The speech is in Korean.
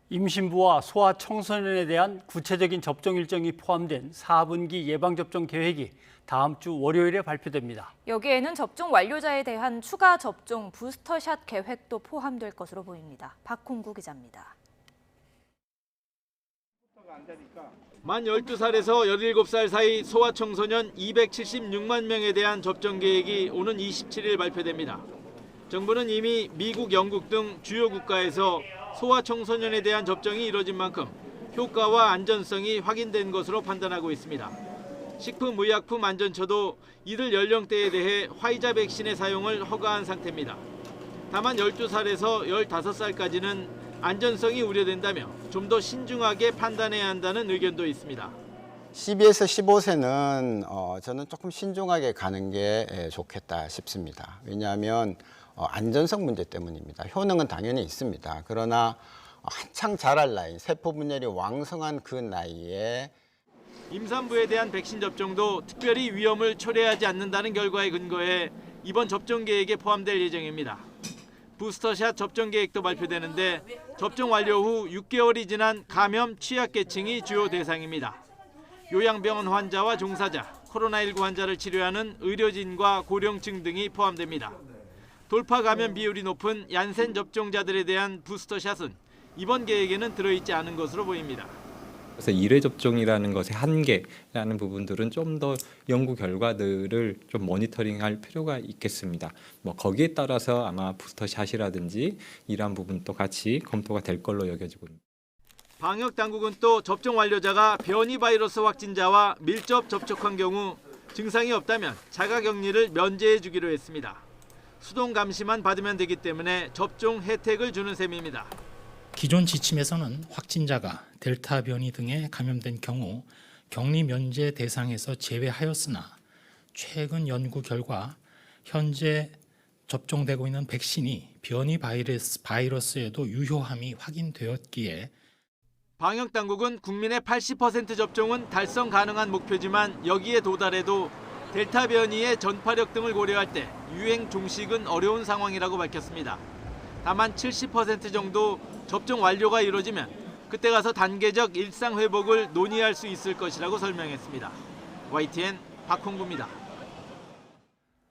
임신부와 소아청소년에 대한 구체적인 접종 일정이 포함된 4분기 예방접종 계획이 다음 주 월요일에 발표됩니다. 여기에는 접종 완료자에 대한 추가 접종 부스터샷 계획도 포함될 것으로 보입니다. 박홍구 기자입니다. 만 12살에서 17살 사이 소아청소년 276만 명에 대한 접종 계획이 오는 27일 발표됩니다. 정부는 이미 미국, 영국 등 주요 국가에서 소아청소년에 대한 접종이 이뤄진 만큼 효과와 안전성이 확인된 것으로 판단하고 있습니다. 식품의약품안전처도 이들 연령대에 대해 화이자 백신의 사용을 허가한 상태입니다. 다만 12살에서 15살까지는 안전성이 우려된다며 좀 더 신중하게 판단해야 한다는 의견도 있습니다. 12에서 15세는 저는 조금 신중하게 가는 게 좋겠다 싶습니다. 왜냐하면 안전성 문제 때문입니다. 효능은 당연히 있습니다. 그러나 한창 자랄 나이, 세포 분열이 왕성한 그 나이에 임산부에 대한 백신 접종도 특별히 위험을 초래하지 않는다는 결과에 근거해 이번 접종 계획에 포함될 예정입니다. 부스터샷 접종 계획도 발표되는데 접종 완료 후 6개월이 지난 감염 취약계층이 주요 대상입니다. 요양병원 환자와 종사자, 코로나19 환자를 치료하는 의료진과 고령층 등이 포함됩니다. 돌파 감염 비율이 높은 얀센 접종자들에 대한 부스터샷은 이번 계획에는 들어있지 않은 것으로 보입니다. 그래서 1회 접종이라는 것의 한계라는 부분들은 좀 더 연구 결과들을 좀 모니터링할 필요가 있겠습니다. 거기에 따라서 아마 부스터샷이라든지 이러한 부분도 같이 검토가 될 걸로 여겨지고 있습니다. 방역 당국은 또 접종 완료자가 변이 바이러스 확진자와 밀접 접촉한 경우 증상이 없다면 자가격리를 면제해 주기로 했습니다. 수동 감시만 받으면 되기 때문에 접종 혜택을 주는 셈입니다. 기존 지침에서는 확진자가 델타 변이 등에 감염된 경우 격리 면제 대상에서 제외하였으나 최근 연구 결과 현재 접종되고 있는 백신이 변이 바이러스에도 유효함이 확인되었기에 방역 당국은 국민의 80% 접종은 달성 가능한 목표지만 여기에 도달해도 델타 변이의 전파력 등을 고려할 때 유행 종식은 어려운 상황이라고 밝혔습니다. 다만 70% 정도 접종 완료가 이루어지면 그때 가서 단계적 일상 회복을 논의할 수 있을 것이라고 설명했습니다. YTN 박홍구입니다.